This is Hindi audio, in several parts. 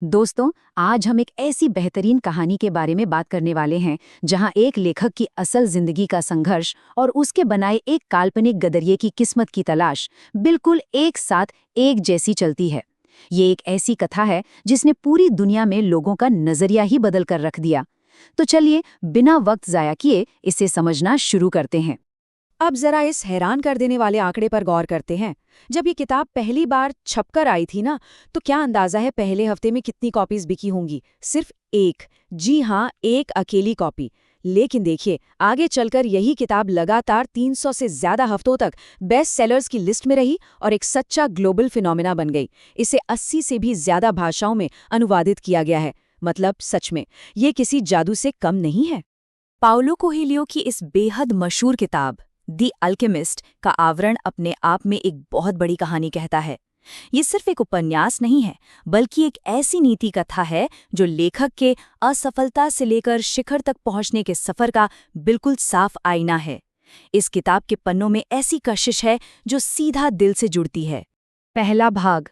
दोस्तों, आज हम एक ऐसी बेहतरीन कहानी के बारे में बात करने वाले हैं जहां एक लेखक की असल जिंदगी का संघर्ष और उसके बनाए एक काल्पनिक गदरिये की किस्मत की तलाश बिल्कुल एक साथ एक जैसी चलती है। ये एक ऐसी कथा है जिसने पूरी दुनिया में लोगों का नजरिया ही बदल कर रख दिया। तो चलिए, बिना वक्त जाया किए इसे समझना शुरू करते हैं। अब जरा इस हैरान कर देने वाले आंकड़े पर गौर करते हैं। जब ये किताब पहली बार छपकर आई थी ना, तो क्या अंदाजा है पहले हफ्ते में कितनी कॉपीज बिकी होंगी? सिर्फ एक। जी हाँ, एक अकेली कॉपी। लेकिन देखिए, आगे चलकर यही किताब लगातार 300 से ज्यादा हफ्तों तक बेस्ट सेलर्स की लिस्ट में रही और एक सच्चा ग्लोबल फिनोमेना बन गई। इसे 80 से भी ज्यादा भाषाओं में अनुवादित किया गया है। मतलब सच में, ये किसी जादू से कम नहीं है। पाउलो कोएल्हो की इस बेहद मशहूर किताब द अल्केमिस्ट का आवरण अपने आप में एक बहुत बड़ी कहानी कहता है। ये सिर्फ एक उपन्यास नहीं है, बल्कि एक ऐसी नीति कथा है जो लेखक के असफलता से लेकर शिखर तक पहुंचने के सफर का बिल्कुल साफ आईना है। इस किताब के पन्नों में ऐसी कशिश है जो सीधा दिल से जुड़ती है। पहला भाग,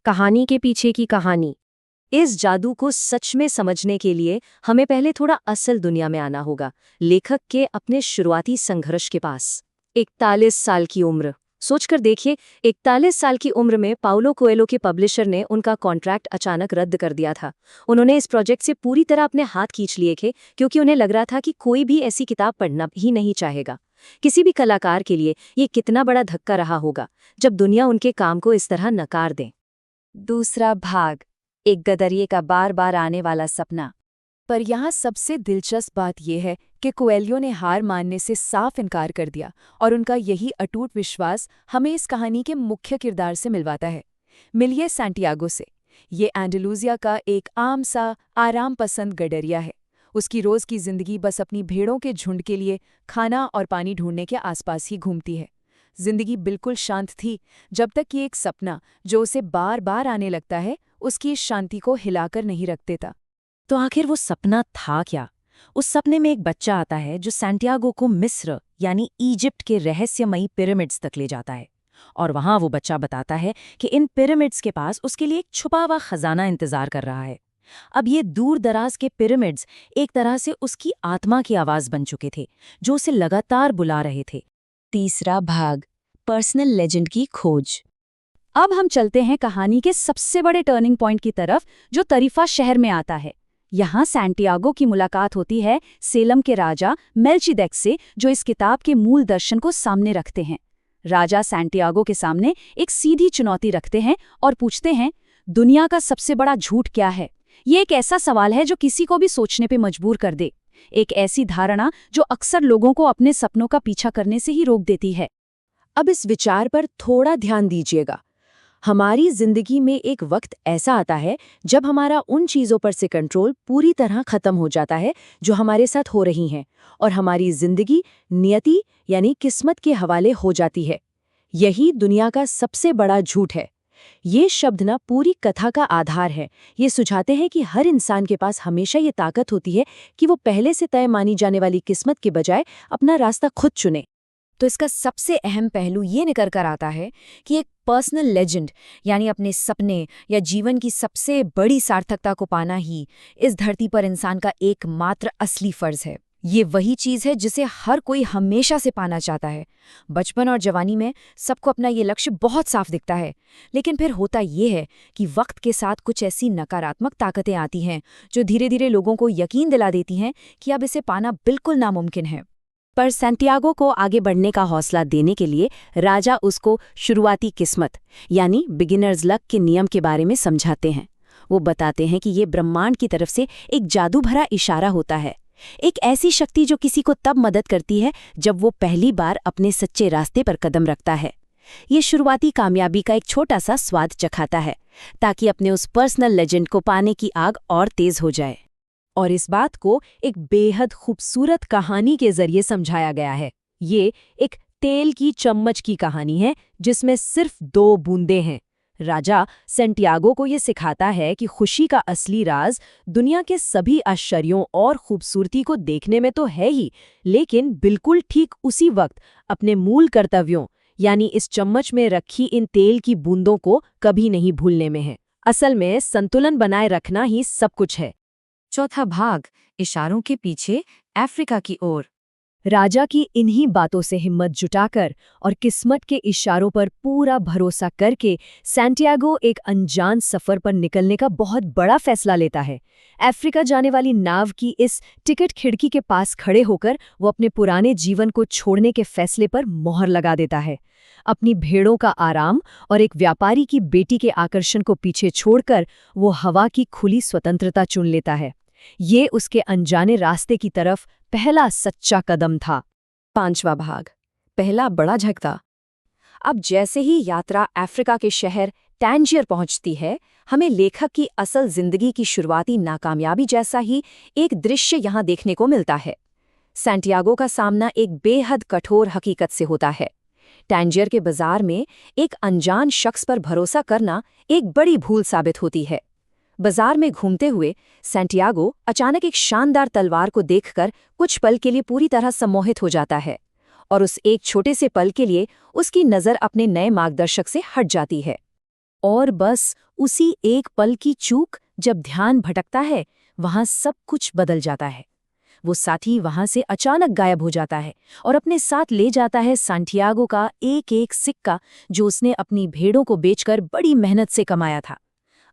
कहानी के पीछे की कहानी। इस जादू को सच में समझने के लिए हमें पहले थोड़ा असल दुनिया में आना होगा, लेखक के अपने शुरुआती संघर्ष के पास। 41 साल की उम्र, सोचकर देखिए, 41 साल की उम्र में पाउलो कोएल्हो के पब्लिशर ने उनका कॉन्ट्रैक्ट अचानक रद्द कर दिया था। उन्होंने इस प्रोजेक्ट से पूरी तरह अपने हाथ खींच लिए थे, क्योंकि उन्हें लग रहा था कि कोई भी ऐसी किताब पढ़ना ही नहीं चाहेगा। किसी भी कलाकार के लिए ये कितना बड़ा धक्का रहा होगा जब दुनिया उनके काम को इस तरह नकार दे। दूसरा भाग, एक गदरिये का बार बार आने वाला सपना। पर यहाँ सबसे दिलचस्प बात यह है कि कोएल्हो ने हार मानने से साफ इनकार कर दिया, और उनका यही अटूट विश्वास हमें इस कहानी के मुख्य किरदार से मिलवाता है। मिलिए सैंटियागो से। ये एंडलूसिया का एक आम सा आराम पसंद गडरिया है। उसकी रोज की जिंदगी बस अपनी भेड़ों के झुंड के लिए खाना और पानी ढूंढने के आसपास ही घूमती है। जिंदगी बिल्कुल शांत थी, जब तक कि एक सपना जो उसे बार बार आने लगता है, उसकी इस शांति को हिलाकर नहीं रख देता। तो आखिर वो सपना था क्या? उस सपने में एक बच्चा आता है जो सैंटियागो को मिस्र यानी इजिप्ट के रहस्यमयी पिरामिड्स तक ले जाता है, और वहां वो बच्चा बताता है कि इन पिरामिड्स के पास उसके लिए एक छुपा हुआ खजाना इंतजार कर रहा है। अब ये दूर दराज के पिरामिड्स एक तरह से उसकी आत्मा की आवाज बन चुके थे, जो उसे लगातार बुला रहे थे। तीसरा भाग, पर्सनल लेजेंड की खोज। अब हम चलते हैं कहानी के सबसे बड़े टर्निंग पॉइंट की तरफ, जो तरीफा शहर में आता है। यहाँ सैंटियागो की मुलाकात होती है सेलम के राजा मेल्चिदेक से, जो इस किताब के मूल दर्शन को सामने रखते हैं। राजा सैंटियागो के सामने एक सीधी चुनौती रखते हैं और पूछते हैं, दुनिया का सबसे बड़ा झूठ क्या है? ये एक ऐसा सवाल है जो किसी को भी सोचने पे मजबूर कर दे। एक ऐसी धारणा जो अक्सर लोगों को अपने सपनों का पीछा करने से ही रोक देती है। अब इस विचार पर थोड़ा ध्यान दीजिएगा। हमारी जिंदगी में एक वक्त ऐसा आता है जब हमारा उन चीज़ों पर से कंट्रोल पूरी तरह खत्म हो जाता है जो हमारे साथ हो रही हैं, और हमारी जिंदगी नियति यानी किस्मत के हवाले हो जाती है। यही दुनिया का सबसे बड़ा झूठ है। ये शब्द ना पूरी कथा का आधार है। ये सुझाते हैं कि हर इंसान के पास हमेशा ये ताकत होती है कि वो पहले से तय मानी जाने वाली किस्मत के बजाय अपना रास्ता खुद चुने। तो इसका सबसे अहम पहलू ये निकल कर आता है कि एक पर्सनल लेजेंड यानी अपने सपने या जीवन की सबसे बड़ी सार्थकता को पाना ही इस धरती पर इंसान का एकमात्र असली फर्ज है। ये वही चीज़ है जिसे हर कोई हमेशा से पाना चाहता है। बचपन और जवानी में सबको अपना ये लक्ष्य बहुत साफ दिखता है, लेकिन फिर होता ये है कि वक्त के साथ कुछ ऐसी नकारात्मक ताकतें आती हैं जो धीरे धीरे लोगों को यकीन दिला देती हैं कि अब इसे पाना बिल्कुल नामुमकिन है। पर सैंटियागो को आगे बढ़ने का हौसला देने के लिए राजा उसको शुरुआती किस्मत यानी बिगिनर्स लक के नियम के बारे में समझाते हैं। वो बताते हैं कि ये ब्रह्मांड की तरफ से एक जादू भरा इशारा होता है, एक ऐसी शक्ति जो किसी को तब मदद करती है जब वो पहली बार अपने सच्चे रास्ते पर कदम रखता है। ये शुरुआती कामयाबी का एक छोटा सा स्वाद चखाता है, ताकि अपने उस पर्सनल लेजेंड को पाने की आग और तेज हो जाए। और इस बात को एक बेहद खूबसूरत कहानी के जरिए समझाया गया है। ये एक तेल की चम्मच की कहानी है जिसमें सिर्फ 2 बूंदें हैं। राजा सैंटियागो को ये सिखाता है कि खुशी का असली राज दुनिया के सभी आश्चर्यों और खूबसूरती को देखने में तो है ही, लेकिन बिल्कुल ठीक उसी वक्त अपने मूल कर्तव्यों यानी इस चम्मच में रखी इन तेल की बूंदों को कभी नहीं भूलने में है। असल में संतुलन बनाए रखना ही सब कुछ है। चौथा भाग, इशारों के पीछे अफ्रीका की ओर। राजा की इन्हीं बातों से हिम्मत जुटाकर और किस्मत के इशारों पर पूरा भरोसा करके सैंटियागो एक अनजान सफर पर निकलने का बहुत बड़ा फैसला लेता है। अफ्रीका जाने वाली नाव की इस टिकट खिड़की के पास खड़े होकर वो अपने पुराने जीवन को छोड़ने के फैसले पर मोहर लगा देता है। अपनी भेड़ों का आराम और एक व्यापारी की बेटी के आकर्षण को पीछे छोड़कर वो हवा की खुली स्वतंत्रता चुन लेता है। ये उसके अनजाने रास्ते की तरफ पहला सच्चा कदम था। पांचवा भाग, पहला बड़ा झटका। अब जैसे ही यात्रा अफ्रीका के शहर टैंजियर पहुंचती है, हमें लेखक की असल जिंदगी की शुरुआती नाकामयाबी जैसा ही एक दृश्य यहां देखने को मिलता है। सैंटियागो का सामना एक बेहद कठोर हकीकत से होता है। टैंजियर के बाजार में एक अनजान शख्स पर भरोसा करना एक बड़ी भूल साबित होती है। बाजार में घूमते हुए सैंटियागो अचानक एक शानदार तलवार को देखकर कुछ पल के लिए पूरी तरह सम्मोहित हो जाता है, और उस एक छोटे से पल के लिए उसकी नज़र अपने नए मार्गदर्शक से हट जाती है। और बस उसी एक पल की चूक, जब ध्यान भटकता है, वहां सब कुछ बदल जाता है। वो साथी वहां से अचानक गायब हो जाता है और अपने साथ ले जाता है सैंटियागो का एक एक सिक्का, जो उसने अपनी भेड़ों को बेचकर बड़ी मेहनत से कमाया था।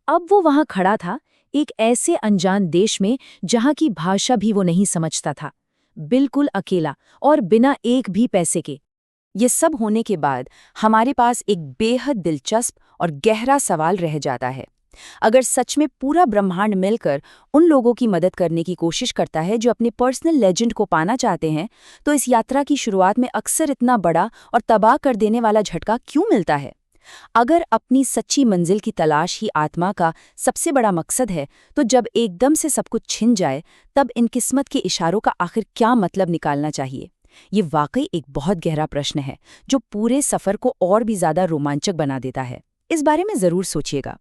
अब वो वहां खड़ा था, एक ऐसे अनजान देश में जहां की भाषा भी वो नहीं समझता था, बिल्कुल अकेला और बिना एक भी पैसे के। ये सब होने के बाद हमारे पास एक बेहद दिलचस्प और गहरा सवाल रह जाता है। अगर सच में पूरा ब्रह्मांड मिलकर उन लोगों की मदद करने की कोशिश करता है जो अपने पर्सनल लेजेंड को पाना चाहते हैं, तो इस यात्रा की शुरुआत में अक्सर इतना बड़ा और तबाह कर देने वाला झटका क्यों मिलता है? अगर अपनी सच्ची मंजिल की तलाश ही आत्मा का सबसे बड़ा मकसद है, तो जब एकदम से सब कुछ छिन जाए, तब इन किस्मत के इशारों का आखिर क्या मतलब निकालना चाहिए? ये वाकई एक बहुत गहरा प्रश्न है, जो पूरे सफर को और भी ज्यादा रोमांचक बना देता है। इस बारे में जरूर सोचिएगा।